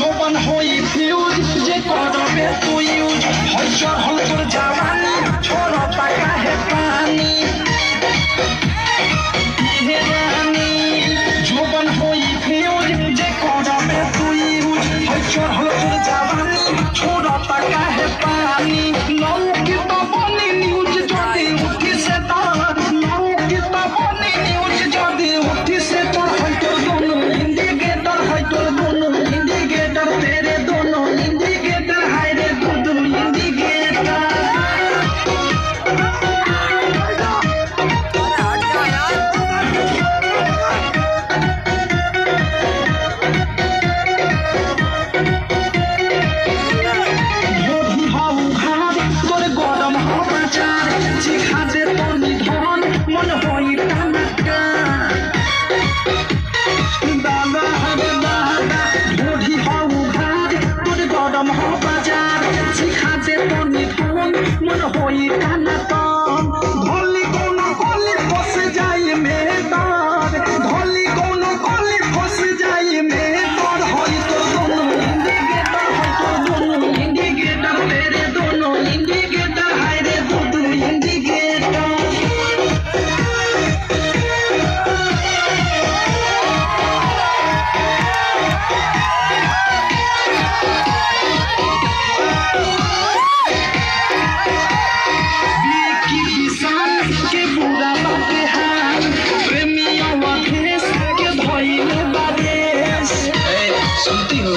जोबन होई फ्यूज जे करबे तू यूज होई चढ़ल तोर जवानी छोड़ता काहे पानी हे रानी जोबन होई फ्यूज जे करबे तू यूज होई चढ़ल तोर जवानी छोड़ता काहे पानी लौ की तो बनी न्यूज जदी उठी से तार लौ की तो बनी न्यूज जदी उठी से तार होई तोर दोनों इंडिकेटर होई तोर दोनों इंडिकेटर तेरे दोनों इंडिकेटर हाय रे दोनों इंडिकेटर होई काना तम धोली कोनो कोली फस जाई मेदार धोली कोनो कोली फस जाई मेदार होई तो दोनों इंडिकेटर होई तो दोनों इंडिकेटर तेरे दोनों इंडिकेटर हाय रे दोनों इंडिकेटर सुनती हो